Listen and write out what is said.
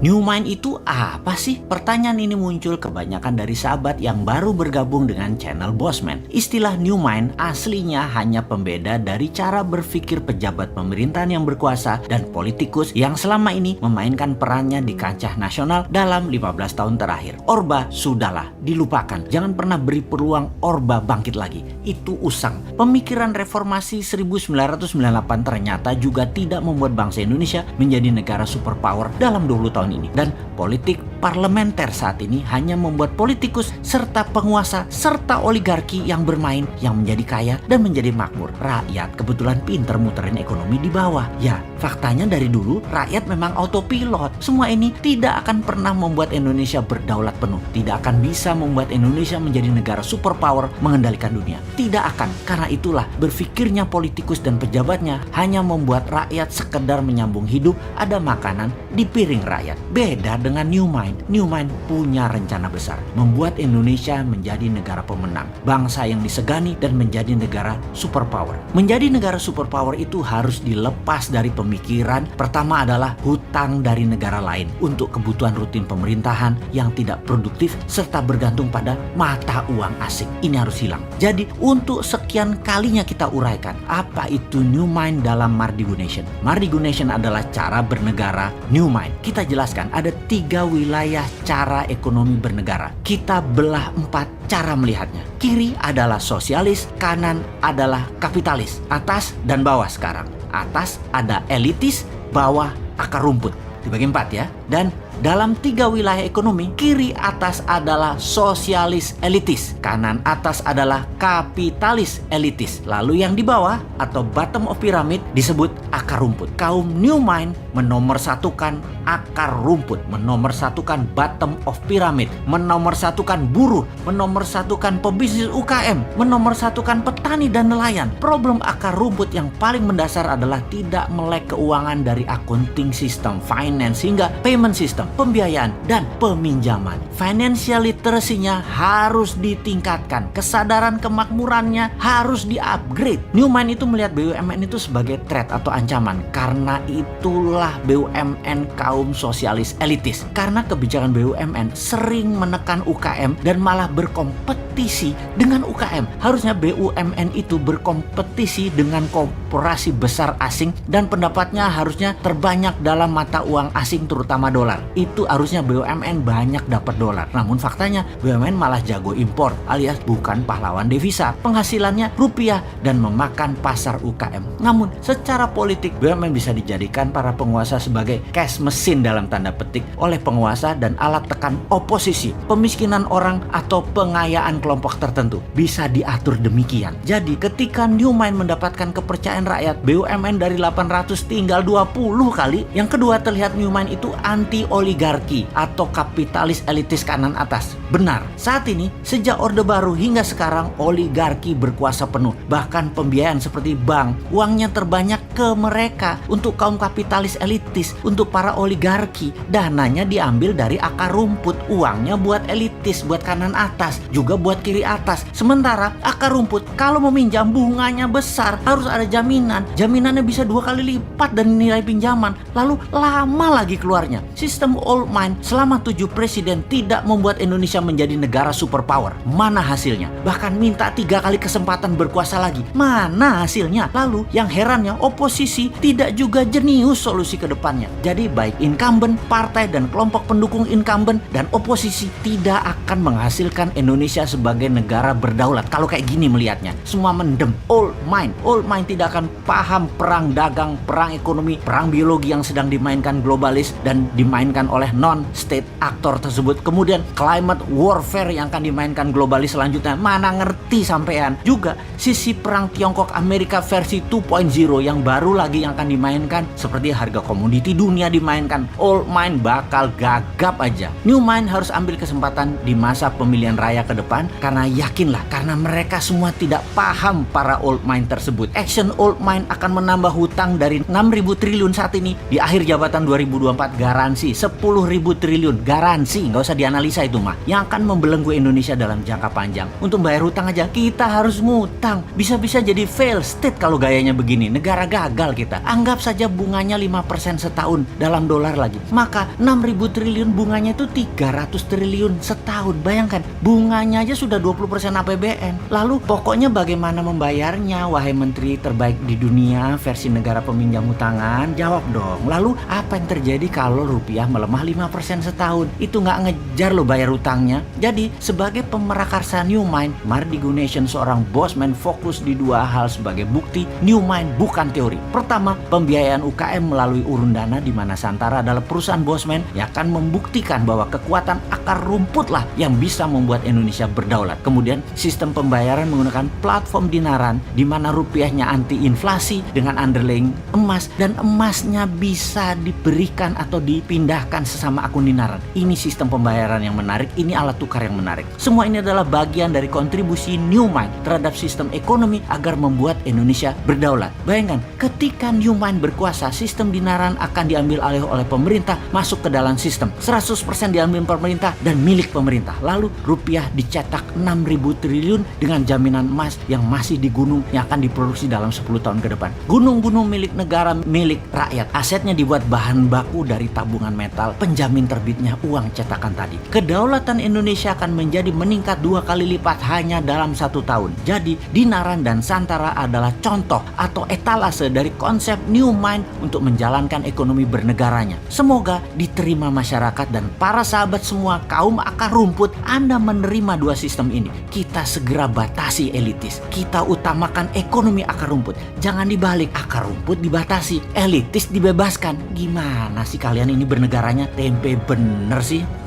New Mind itu apa sih? Pertanyaan ini muncul kebanyakan dari sahabat yang baru bergabung dengan channel Bossman. Istilah New Mind aslinya hanya pembeda dari cara berpikir pejabat pemerintahan yang berkuasa dan politikus yang selama ini memainkan perannya di kancah nasional dalam 15 tahun terakhir. Orba sudahlah, dilupakan. Jangan pernah beri peluang Orba bangkit lagi. Itu usang. Pemikiran reformasi 1998 ternyata juga tidak membuat bangsa Indonesia menjadi negara superpower dalam 20 tahun ini. Dan politik parlementer saat ini hanya membuat politikus serta penguasa serta oligarki yang bermain yang menjadi kaya dan menjadi makmur. Rakyat kebetulan pinter muterin ekonomi di bawah. Ya, faktanya dari dulu rakyat memang autopilot. Semua ini tidak akan pernah membuat Indonesia berdaulat penuh. Tidak akan bisa membuat Indonesia menjadi negara superpower mengendalikan dunia. Tidak akan. Karena itulah berpikirnya politikus dan pejabatnya hanya membuat rakyat sekedar menyambung hidup, ada makanan di piring rakyat. Beda dengan New Mind. New Mind punya rencana besar, membuat Indonesia menjadi negara pemenang, bangsa yang disegani dan menjadi negara superpower. Menjadi negara superpower itu harus dilepas dari pemikiran pertama adalah hutang dari negara lain untuk kebutuhan rutin pemerintahan yang tidak produktif serta bergantung pada mata uang asing. Ini harus hilang. Jadi untuk sekian kalinya kita uraikan apa itu New Mind dalam Mardigu Nation. Mardigu Nation adalah cara bernegara New Mind. Kita jelaskan ada 3 wilayah cara ekonomi bernegara. Kita belah 4 cara melihatnya. Kiri adalah sosialis, kanan adalah kapitalis, atas dan bawah sekarang. Atas ada elitis, bawah akar rumput. Dibagi 4 ya. Dan dalam 3 wilayah ekonomi, kiri atas adalah sosialis elitis, kanan atas adalah kapitalis elitis. Lalu yang di bawah atau bottom of pyramid disebut akar rumput. Kaum New Mind menomorsatukan akar rumput, menomorsatukan bottom of pyramid, menomorsatukan buruh, menomorsatukan pebisnis UKM, menomorsatukan petani dan nelayan. Problem akar rumput yang paling mendasar adalah tidak melek keuangan dari accounting system, finance hingga payment system, pembiayaan dan peminjaman. Financial literacy-nya harus ditingkatkan, kesadaran kemakmurannya harus di-upgrade. New Mind itu melihat BUMN itu sebagai threat atau ancaman. Karena itulah BUMN kaum sosialis elitis. Karena kebijakan BUMN sering menekan UKM dan malah berkompetisi dengan UKM. Harusnya BUMN itu berkompetisi dengan korporasi besar asing dan pendapatnya harusnya terbanyak dalam mata uang asing terutama dolar. Itu harusnya BUMN banyak dapat dolar. Namun faktanya BUMN malah jago impor alias bukan pahlawan devisa. Penghasilannya rupiah dan memakan pasar UKM. Namun secara politik BUMN bisa dijadikan para penguasa sebagai cash mesin dalam tanda petik oleh penguasa dan alat tekan oposisi. Pemiskinan orang atau pengayaan kelompok tertentu bisa diatur demikian. Jadi ketika New Mind mendapatkan kepercayaan rakyat, BUMN dari 800 tinggal 20 kali. Yang kedua, terlihat New Mind itu anti oligarki atau kapitalis elitis kanan atas. Benar, saat ini sejak Orde Baru hingga sekarang oligarki berkuasa penuh. Bahkan pembiayaan seperti bank, uangnya terbanyak ke mereka. Untuk kaum kapitalis elitis, untuk para oligarki, dananya diambil dari akar rumput. Uangnya buat elitis, buat kanan atas, juga buat kiri atas. Sementara akar rumput kalau meminjam bunganya besar, harus ada jaminan. Jaminannya bisa 2 kali lipat dari nilai pinjaman. Lalu lama lagi keluarnya. Sistem old mind selama 7 presiden tidak membuat Indonesia menjadi negara superpower. Mana hasilnya? Bahkan minta 3 kali kesempatan berkuasa lagi. Mana hasilnya? Lalu yang herannya oposisi tidak juga jenius solusi ke depannya. Jadi baik incumbent, partai dan kelompok pendukung incumbent dan oposisi tidak akan menghasilkan Indonesia sebagai negara berdaulat. Kalau kayak gini melihatnya, semua mendem. Old mind tidak akan paham perang dagang, perang ekonomi, perang biologi yang sedang dimainkan globalis dan dimainkan oleh non-state aktor tersebut. Kemudian climate warfare yang akan dimainkan globalis selanjutnya, mana ngerti sampean. Juga sisi perang Tiongkok Amerika versi 2.0 yang baru lagi yang akan dimainkan, seperti harga komoditi dunia dimainkan. Old mind bakal gagap aja. New Mind harus ambil kesempatan di masa pemilihan raya ke depan, karena yakinlah, karena mereka semua tidak paham para old mind tersebut. Action old mind akan menambah hutang dari 6.000 triliun saat ini, di akhir jabatan 2024 garansi 10.000 triliun, garansi, nggak usah dianalisa itu mah, yang akan membelenggu Indonesia dalam jangka panjang. Untuk bayar hutang aja kita harus ngutang, bisa-bisa jadi fail state kalau gayanya begini, negara gagal kita. Anggap saja bunganya 5% setahun dalam dolar lagi. Maka 6.000 triliun bunganya itu 300 triliun setahun. Bayangkan, bunganya aja sudah 20% APBN. Lalu pokoknya bagaimana membayarnya, wahai menteri terbaik di dunia versi negara peminjam utangan? Jawab dong. Lalu apa yang terjadi kalau rupiah melemah 5% setahun? Itu nggak ngejar lo bayar utangnya. Jadi sebagai pemerakarsa New Mind, Mardi Gunasion seorang bosman fokus di dua hal sebagai bukti New Mind bukan teori. Pertama, pembiayaan UKM melalui urun dana, di mana Santara adalah perusahaan bosman yang akan membuktikan bahwa kekuatan akar rumput lah yang bisa membuat Indonesia berdaulat. Kemudian sistem pembayaran menggunakan platform dinaran, di mana rupiahnya anti inflasi dengan underlying emas, dan emasnya bisa diberikan atau dipindahkan sesama akun dinaran. Ini sistem pembayaran yang menarik, ini alat tukar yang menarik. Semua ini adalah bagian dari kontribusi New Mind terhadap sistem ekonomi agar membuat Indonesia berdaulat. Bayangkan, ketika New Mind berkuasa, sistem dinaran akan diambil alih oleh pemerintah, masuk ke dalam sistem. 100% diambil pemerintah dan milik pemerintah. Lalu rupiah dicetak 6.000 triliun dengan jaminan emas yang masih di gunung yang akan diproduksi dalam 10 tahun ke depan. Gunung-gunung milik negara, milik rakyat. Asetnya dibuat bahan baku dari tabungan metal, penjamin terbitnya uang cetakan tadi. Kedaulatan Indonesia akan menjadi meningkat 2 kali lipat hanya dalam 1 tahun. Jadi dinaran dan Santara adalah contoh atau etalase dari konsep New Mind untuk menjalankan ekonomi bernegaranya. Semoga diterima masyarakat dan para sahabat semua kaum akar rumput. Anda menerima dua sistem ini. Kita segera batasi elitis. Kita utamakan ekonomi akar rumput. Jangan dibalik, akar rumput dibatasi, elitis dibebaskan. Gimana sih kalian ini bernegaranya? Tempe bener sih.